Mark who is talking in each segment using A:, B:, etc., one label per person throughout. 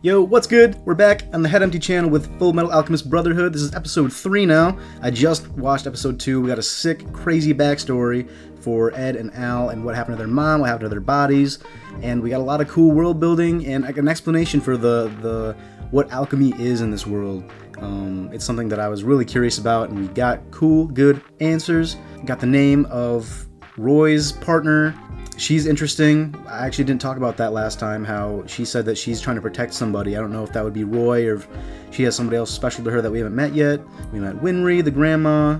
A: Yo, what's good? We're back on the Head Empty channel with Fullmetal Alchemist Brotherhood. This is episode 3 now. I just watched episode 2. We got a sick, crazy backstory for Ed and Al and what happened to their mom, what happened to their bodies, and we got a lot of cool world building and an explanation for the what alchemy is in this world. It's something that I was really curious about, and we got cool, good answers. Got the name of Roy's partner. She's interesting. I actually didn't talk about that last time, how she said that she's trying to protect somebody. I don't know if that would be Roy or if she has somebody else special to her that we haven't met yet. We met Winry, the grandma.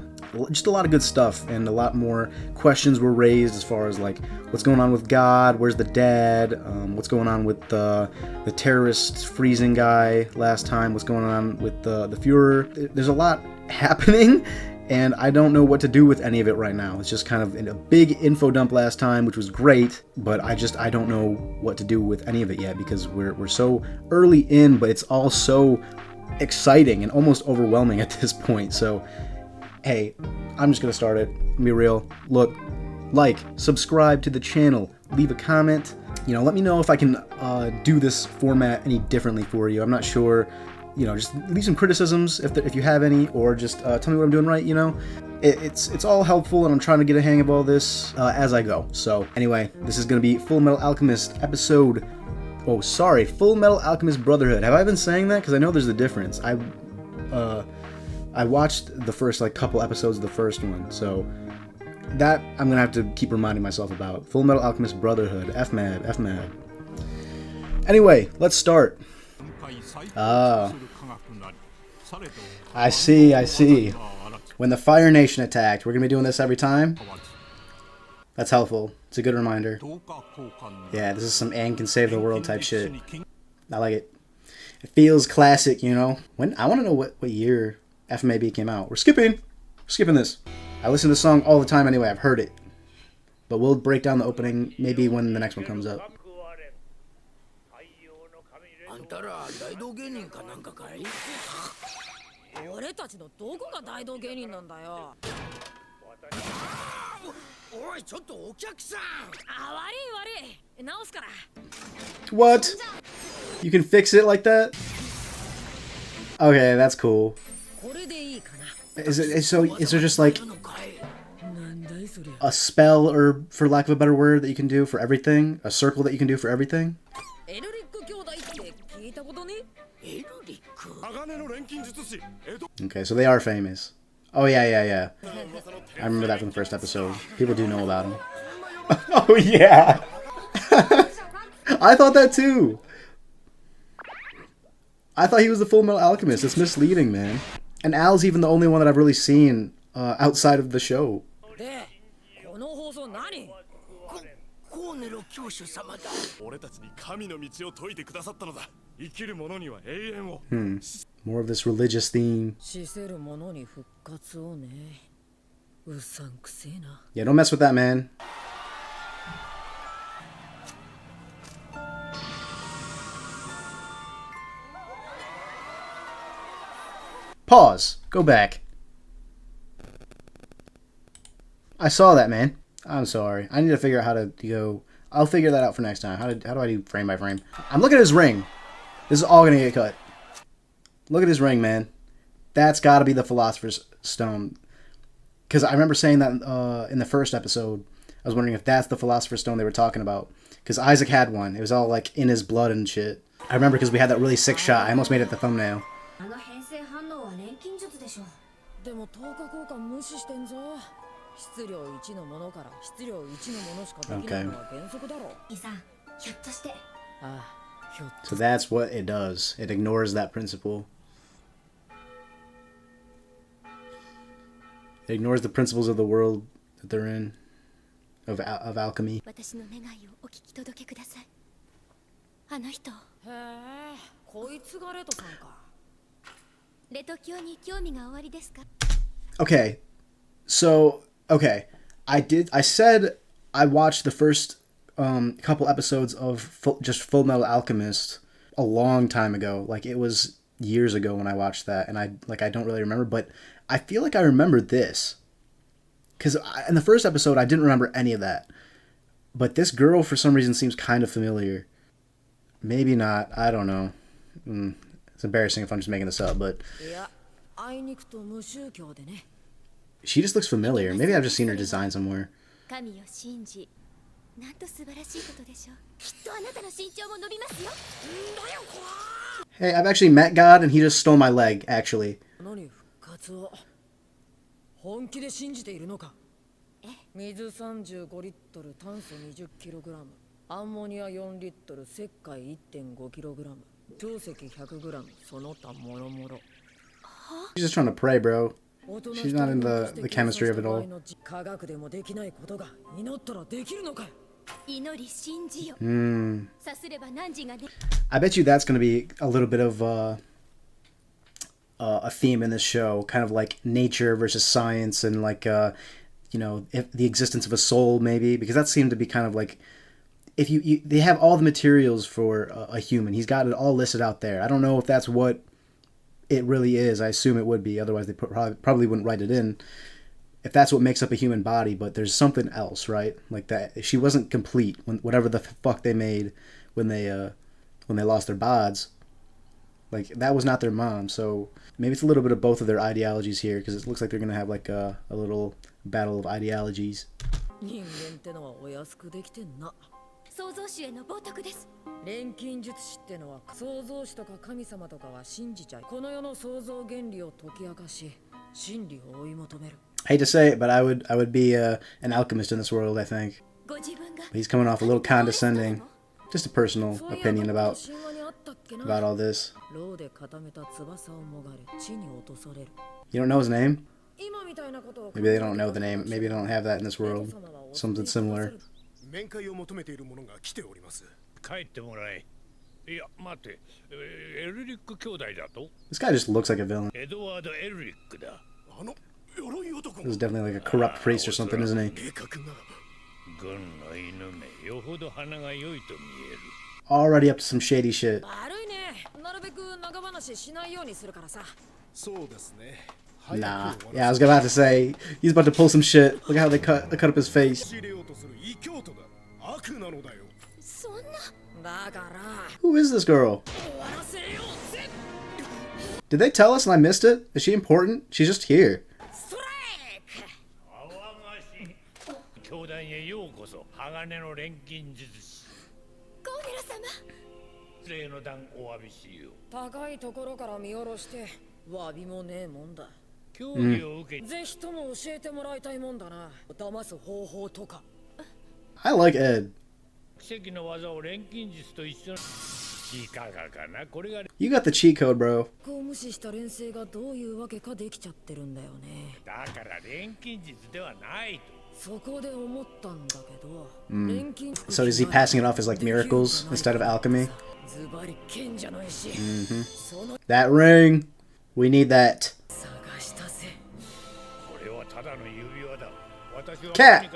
A: Just a lot of good stuff, and a lot more questions were raised as far as like what's going on with God, where's the dad, what's going on with the terrorist freezing guy last time, what's going on with the Fuhrer. There's a lot happening, and I don't know what to do with any of it right now. It's just kind of a big info dump last time, which was great, but I don't know what to do with any of it yet because we're so early in, but it's all so exciting and almost overwhelming at this point. So hey, I'm just gonna start it. Be real. Look, like, subscribe to the channel, leave a comment. You know, let me know if I can do this format any differently for you. I'm not sure. You know, just leave some criticisms if you have any, or just tell me what I'm doing right. You know, it's all helpful, and I'm trying to get a hang of all this as I go. So anyway, this is gonna be Fullmetal Alchemist episode. Oh, sorry, Fullmetal Alchemist Brotherhood. Have I been saying that? Because I know there's a difference. I watched the first couple episodes of the first one, so that I'm gonna have to keep reminding myself about. Fullmetal Alchemist Brotherhood. FMAD. Anyway, let's start. I see. When the Fire Nation attacked, we're gonna be doing this every time? That's helpful. It's a good reminder. Yeah, this is some Aang can save the world type shit. I like it. It feels classic, you know? I want to know what year FMAB came out. We're skipping this. I listen to the song all the time anyway. I've heard it. But we'll break down the opening maybe when the next one comes up. What? You can fix it like that? Okay, that's cool. Is there just like a spell, or for lack of a better word, that you can do for everything? A circle that you can do for everything? Okay, so they are famous. Oh yeah. I remember that from the first episode. People do know about him. Oh yeah! I thought that too! I thought he was the Fullmetal Alchemist. It's misleading, man. And Al's even the only one that I've really seen outside of the show. More of this religious theme. Yeah, don't mess with that, man. Pause. Go back. I saw that, man. I'm sorry. I need to figure out how to go. I'll figure that out for next time. How do I do frame by frame? I'm looking at his ring. This is all gonna get cut. Look at his ring, man. That's gotta be the Philosopher's Stone. Because I remember saying that in the first episode. I was wondering if that's the Philosopher's Stone they were talking about. Because Isaac had one. It was all like in his blood and shit. I remember because we had that really sick shot. I almost made it the thumbnail. Okay. So that's what it does. It ignores that principle. It ignores the principles of the world that they're in, of alchemy. Okay, so I said I watched the first couple episodes of just Fullmetal Alchemist a long time ago. Like, it was years ago when I watched that, and I don't really remember, but I feel like I remembered this. Because in the first episode, I didn't remember any of that. But this girl, for some reason, seems kind of familiar. Maybe not. I don't know. It's embarrassing if I'm just making this up, but she just looks familiar. Maybe I've just seen her design somewhere. Hey, I've actually met God, and he just stole my leg, actually.
B: 水35リットル、炭素 20kg、アンモニア4リットル、石灰 1.5kg、長石 100g、その他もろもろ。
A: She's just trying to pray, bro. She's not in the chemistry of it all.
B: 科学でもできないことが祈ったらできるのかよ。
A: I bet you that's going to be a little bit of a theme in this show, kind of like nature versus science, and like you know, if the existence of a soul, maybe, because that seemed to be kind of like, if they have all the materials for a human. He's got it all listed out there. I don't know if that's what it really is. I assume it would be, otherwise they probably wouldn't write it in. If that's what makes up a human body, but there's something else, right? Like that, she wasn't complete when whatever the fuck they made when they lost their bods. Like that was not their mom, so maybe it's a little bit of both of their ideologies here, because it looks like they're gonna have like a little battle of ideologies.
B: 人間ってのはお安くできてんな。創造主への冒涜です。錬金術師ってのは創造主とか神様とかは信じちゃい、この世の創造原理を解き明かし、真理を追い求める。
A: I hate to say it, but I would be an alchemist in this world, I think. But he's coming off a little condescending. Just a personal opinion about all this. You don't know his name? Maybe they don't know the name. Maybe they don't have that in this world. Something similar. This guy just looks like a villain. This is definitely like a corrupt priest or something, isn't he? Already up to some shady shit. Nah. Yeah, I was about to say, he's about to pull some shit. Look at how they cut up his face. Who is this girl? Did they tell us and I missed it? Is she important? She's just here. I like Ed. You got the cheat code, bro. So is he passing it off as like miracles instead of alchemy? That ring. We need that. Cat!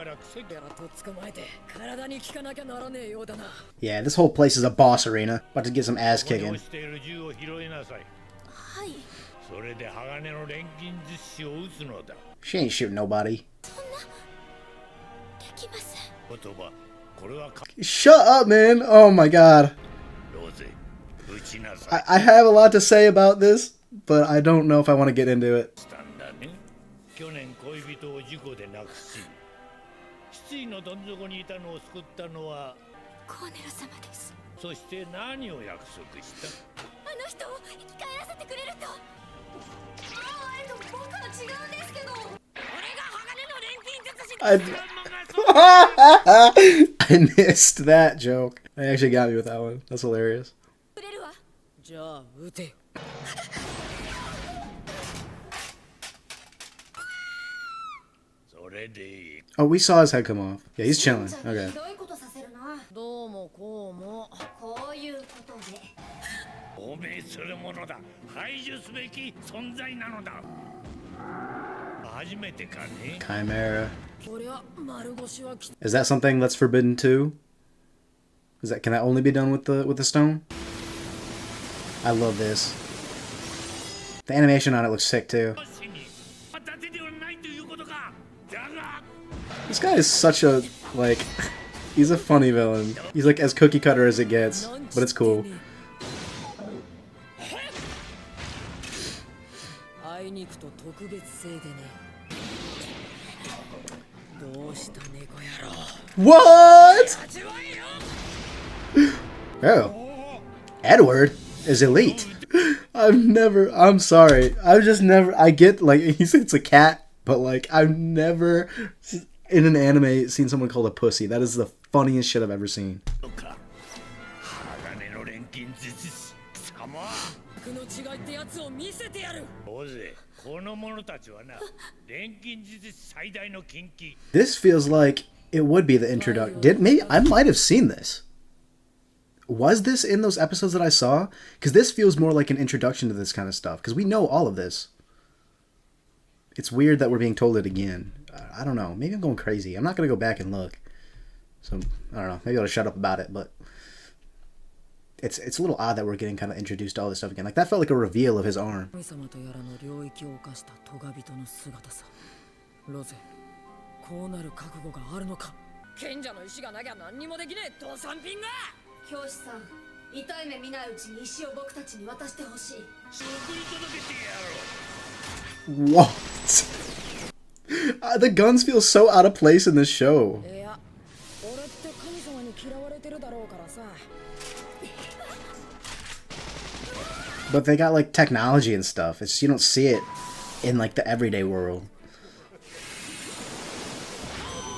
A: Yeah, this whole place is a boss arena. About to get some ass kicking. She ain't shooting nobody. Shut up, man! Oh my god. I have a lot to say about this, but I don't know if I want to get into it. I missed that joke. They actually got me with that one. That's hilarious. Oh, we saw his head come off. Yeah, he's chilling. Okay. Chimera. Is that something that's forbidden too? Can that only be done with the stone? I love this. The animation on it looks sick too. This guy is such a, like, he's a funny villain. He's like as cookie cutter as it gets, but it's cool.
B: いに行くと特別製でね。どうした猫野郎。
A: What? Oh, Edward is elite. I'm sorry. I've just never, I get, like, he said it's a cat, but, like, I've never, in an anime, seen someone called a pussy. That is the funniest shit I've ever seen. This feels like it would be the introduction. Maybe I might have seen this. Was this in those episodes that I saw? Because this feels more like an introduction to this kind of stuff. Because we know all of this. It's weird that we're being told it again. I don't know. Maybe I'm going crazy. I'm not going to go back and look. So, I don't know. Maybe I'll shut up about it. But it's a little odd that we're getting kind of introduced to all this stuff again. Like, that felt like a reveal of his arm. What? The guns feel so out of place in this show. But they got like technology and stuff. It's just, you don't see it in like the everyday world.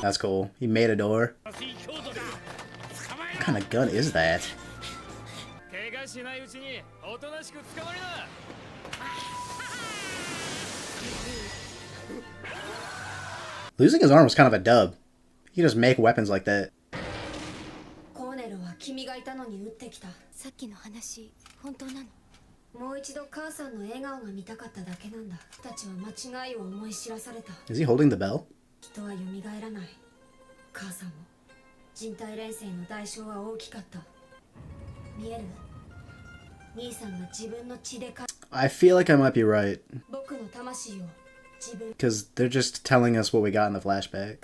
A: That's cool. He made a door. What kind of gun is that? Losing his arm was kind of a dub. He can just make weapons like that. Is he holding the bell? I feel like I might be right. Because they're just telling us what we got in the flashback.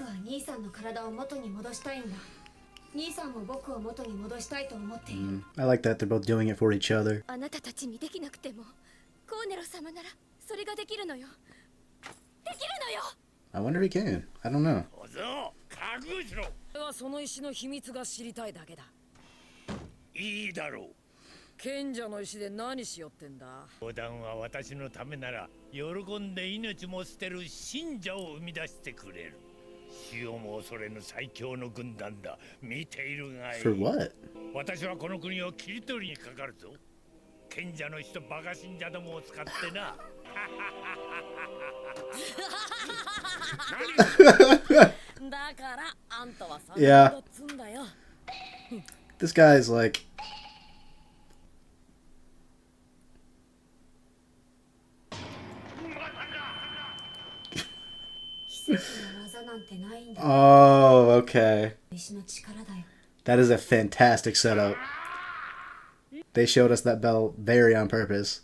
A: I like that they're both doing it for each other. I wonder if he can. I don't know. For what? Yeah. This guy's like... Oh, okay. That is a fantastic setup. They showed us that bell very on purpose.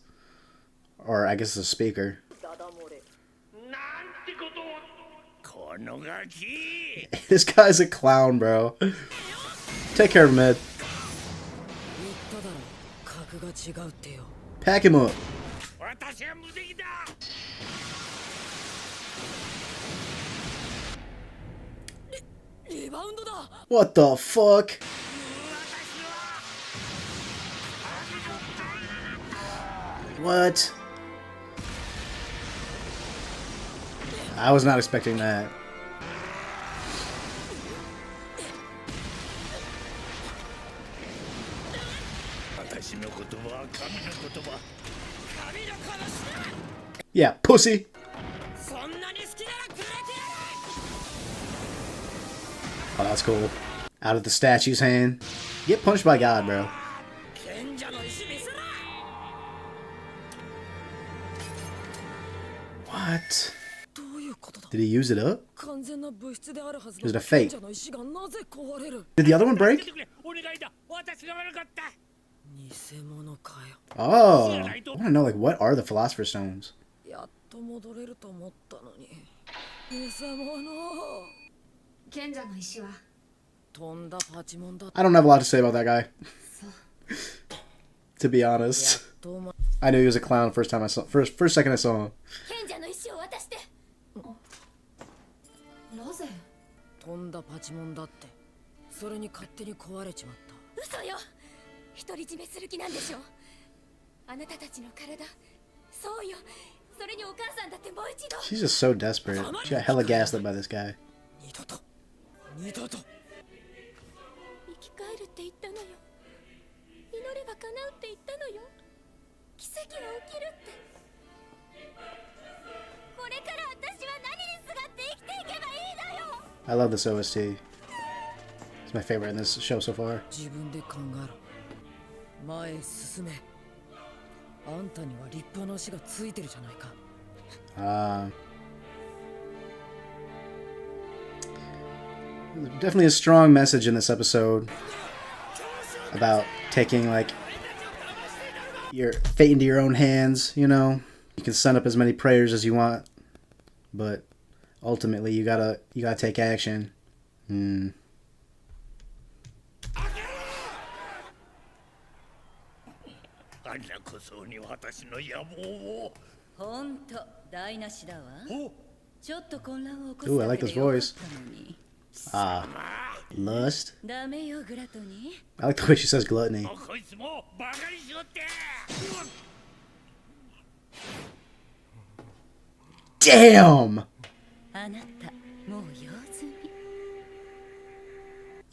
A: Or I guess it's a speaker. This guy's a clown, bro. Take care of him, Ed. Pack him up. What the fuck? What? I was not expecting that. Yeah, pussy. Oh, that's cool. Out of the statue's hand. Get punched by God, bro. What? Did he use it up? Was it a fake? Did the other one break? Oh, I want to know, like, what are the Philosopher's Stones? I don't have a lot to say about that guy. To be honest. I knew he was a clown first second I saw him.
B: 賢者の石を渡して。なぜ？とんだパチモンだって。それに勝手に壊れちまった。嘘よ。独り占めする気なんでしょ。あなたたちの体。そうよ。それにお母さんだってもう一度。
A: She's just so desperate. She got hella gaslit by this guy.
B: 二度と。二度と。生き返るって言ったのよ。祈れば叶うって言ったのよ。奇跡は起きるって。これから私は何にすがって生きていけばいいのよ。
A: I love this OST. It's my favorite in this show so far.
B: 自分で考えろ。前へ進め。あんたには立派な足がついてるじゃないか。
A: Definitely a strong message in this episode about taking like your fate into your own hands. You know, you can send up as many prayers as you want, but ultimately you gotta take action.
C: あんたこそに私の野望を。
D: 本当台無しだわ。ちょっと混乱を起こす
A: Ooh, I
D: だ
A: like
D: け
A: this
D: でよかっ
A: voice.
D: たのに。
A: Lust.
D: ダメよグラトニ
A: I like the way she says gluttony.
C: こいつもバカにしろって。
A: Damn!
D: ー。あなたもう用済み。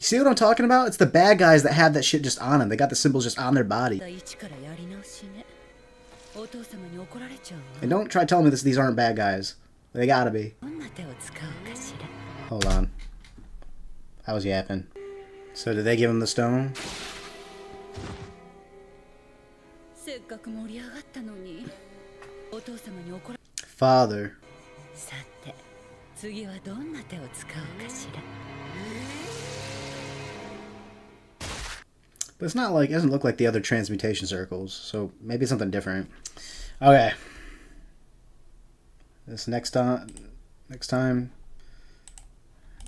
A: You see what I'm talking about? It's the bad guys that have that shit just on them. They got the symbols just on their body.
D: 一からやり直しね。お父様に怒られちゃうわ。
A: And don't try telling me these aren't bad guys. They gotta be.
D: どんな手を使うかしら。
A: Hold on. I was yapping. So did they give him the stone?
D: せっかく盛り上がったのに。お父様に怒ら。
A: Father.
D: さて、次はどんな手を使うかしら。
A: But it's not like, it doesn't look like the other transmutation circles. So maybe it's something different. Okay. This next time.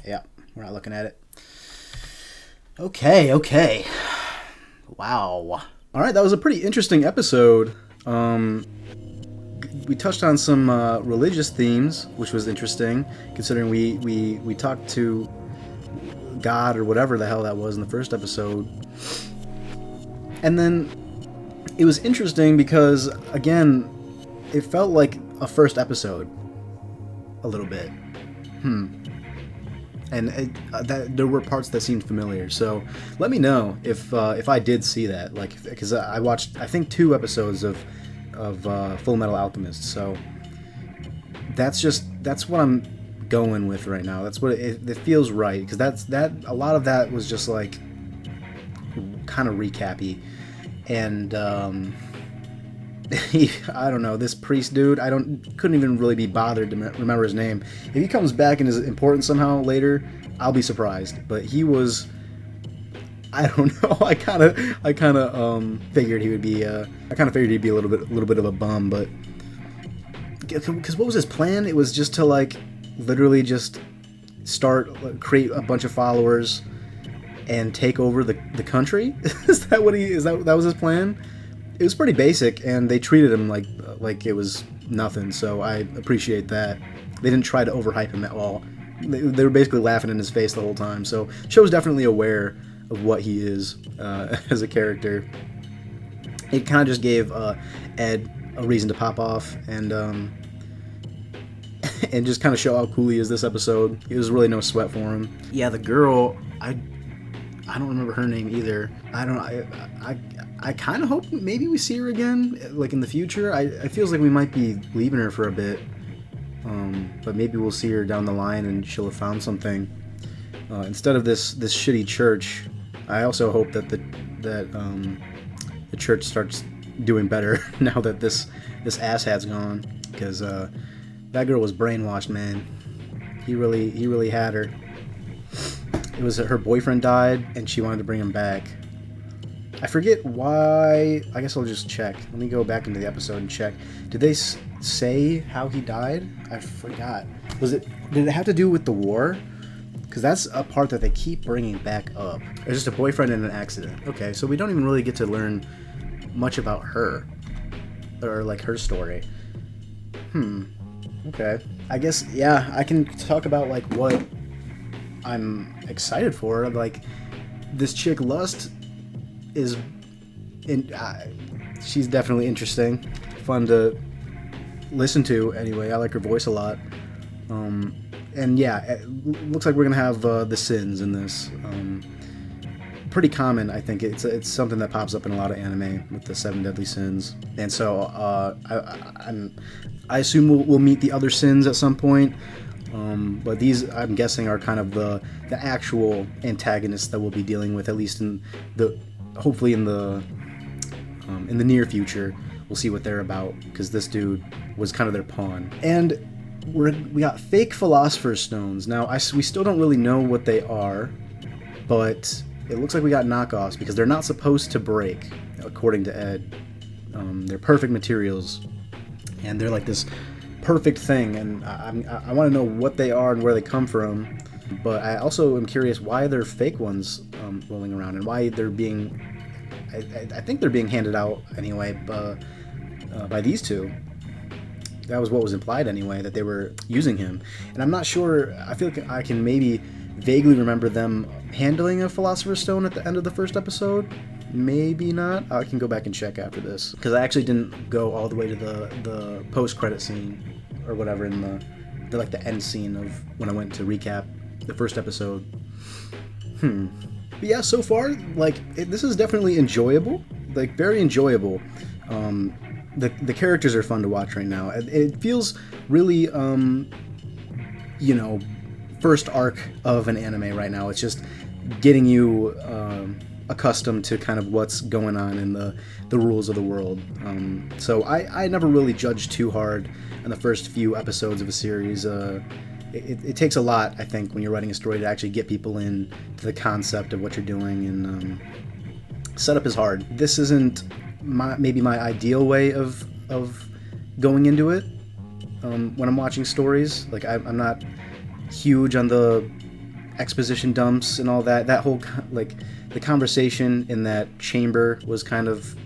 A: Yeah, we're not looking at it. Okay. Wow. All right, that was a pretty interesting episode. We touched on some religious themes, which was interesting, considering we talked to God or whatever the hell that was in the first episode. And then it was interesting because, again, it felt like a first episode a little bit. And there were parts that seemed familiar. So let me know if I did see that, like, because I watched, I think, 2 episodes of Fullmetal Alchemist. So that's what I'm going with right now. That's what it feels right, because a lot of that was just like kind of recappy, and I don't know, this priest dude, couldn't even really be bothered to remember his name. If he comes back and is important somehow later, I'll be surprised. But he was, I don't know, I kind of figured he would be he'd be a little bit of a bum, but because what was his plan? It was just to like literally just create a bunch of followers and take over the country. Is that what that was his plan? It was pretty basic, and they treated him like it was nothing, so I appreciate that. They didn't try to overhype him at all. They were basically laughing in his face the whole time, so show's definitely aware of what he is as a character. It kind of just gave Ed a reason to pop off and and just kind of show how cool he is this episode. It was really no sweat for him. Yeah, the girl, I don't remember her name either. I kind of hope maybe we see her again, like in the future. I feels like we might be leaving her for a bit, but maybe we'll see her down the line and she'll have found something. Instead of this shitty church, I also hope that the church starts doing better now that this asshat's gone, because that girl was brainwashed, man. He really had her. It was that her boyfriend died and she wanted to bring him back. I forget why. I guess I'll just check. Let me go back into the episode and check. Did they say how he died? I forgot. Did it have to do with the war? Because that's a part that they keep bringing back up. It's just a boyfriend in an accident. Okay, so we don't even really get to learn much about her. or like her story. Okay. I guess, yeah, I can talk about like what I'm excited for. Like, this chick Lust is she's definitely interesting, fun to listen to. Anyway, I like her voice a lot. And yeah, it looks like we're gonna have the sins in this. Pretty common, I think. It's something that pops up in a lot of anime with the 7 deadly sins, and so I assume we'll meet the other sins at some point. But these, I'm guessing, are kind of the actual antagonists that we'll be dealing with, at least hopefully in the near future. We'll see what they're about, because this dude was kind of their pawn. And we got fake Philosopher's Stones. Now, we still don't really know what they are, but it looks like we got knockoffs, because they're not supposed to break, according to Ed. They're perfect materials, and they're like this perfect thing, and I want to know what they are and where they come from. But I also am curious why they're fake ones rolling around, and why they're being... I think they're being handed out anyway by these two. That was what was implied anyway, that they were using him. And I'm not sure, I feel like I can maybe vaguely remember them handling a Philosopher's Stone at the end of the first episode. Maybe not. I can go back and check after this, because I actually didn't go all the way to the post-credit scene or whatever in the like the end scene of when I went to recap the first episode. But yeah, so far, like, this is definitely enjoyable, like very enjoyable. The characters are fun to watch right now. It feels really, first arc of an anime right now. It's just getting you accustomed to kind of what's going on in the rules of the world. So I never really judge too hard in the first few episodes of a series. It takes a lot, I think, when you're writing a story to actually get people in to the concept of what you're doing, and setup is hard. This isn't maybe my ideal way of going into it when I'm watching stories. Like, I'm not huge on the exposition dumps and all that. That whole, like, the conversation in that chamber was kind of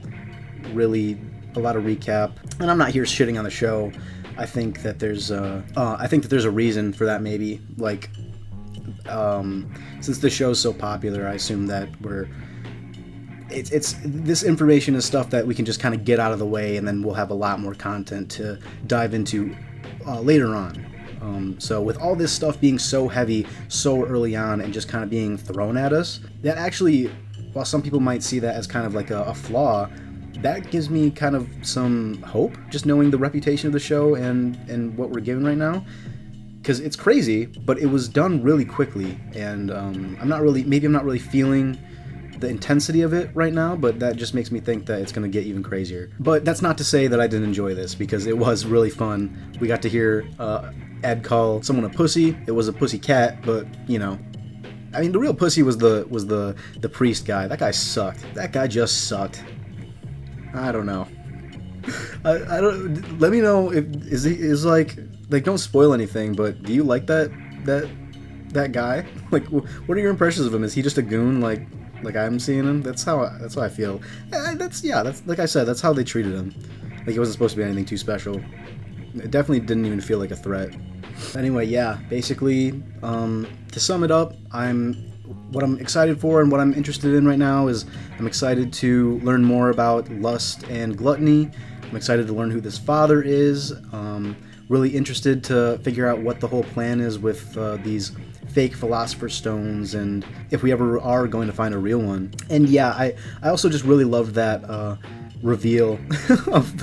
A: really a lot of recap. And I'm not here shitting on the show. I think that there's a reason for that, maybe. Like, since the show's so popular, I assume that it's this information is stuff that we can just kind of get out of the way, and then we'll have a lot more content to dive into later on. So with all this stuff being so heavy so early on and just kind of being thrown at us, that actually, while some people might see that as kind of like a flaw, that gives me kind of some hope, just knowing the reputation of the show and what we're given right now. Because it's crazy, but it was done really quickly, and I'm not really feeling the intensity of it right now, but that just makes me think that it's going to get even crazier. But that's not to say that I didn't enjoy this, because it was really fun. We got to hear Ed call someone a pussy. It was a pussy cat, but, I mean, the real pussy was the priest guy. That guy sucked. That guy just sucked. I don't know. I don't. Let me know if is like don't spoil anything. But do you like that guy? Like, what are your impressions of him? Is he just a goon like I'm seeing him? That's how I feel. That's like I said. That's how they treated him. Like, he wasn't supposed to be anything too special. It definitely didn't even feel like a threat. Anyway, yeah. Basically, to sum it up, what I'm excited for and what I'm interested in right now is I'm excited to learn more about lust and gluttony. I'm excited to learn who this father is. Really interested to figure out what the whole plan is with these fake Philosopher's Stones, and if we ever are going to find a real one. And yeah, I also just really loved that reveal of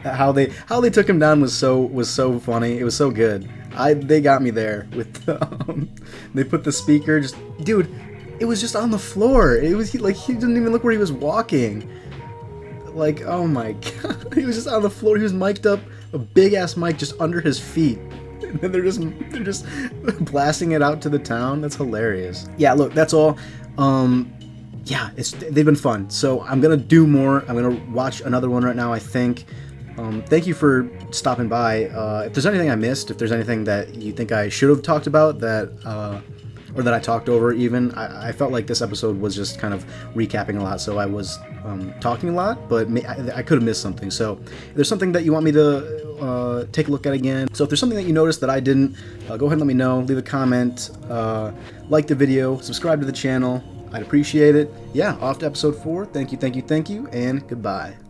A: how they took him down was so funny. It was so good. They got me there with they put the speaker, just, dude, it was just on the floor. It was like he didn't even look where he was walking. Like, oh my god, he was just on the floor. He was mic'd up, a big ass mic just under his feet, and then they're just blasting it out to the town. That's hilarious. Yeah, look, that's all. Yeah, they've been fun. So I'm gonna do more. I'm gonna watch another one right now, I think. Thank you for stopping by. If there's anything I missed, if there's anything that you think I should have talked about that or that I talked over even. I felt like this episode was just kind of recapping a lot, so I was talking a lot, but I could have missed something. So if there's something that you want me to take a look at again, so if there's something that you noticed that I didn't, go ahead and let me know. Leave a comment, like the video, subscribe to the channel. I'd appreciate it. Yeah, off to episode 4. Thank you, and goodbye.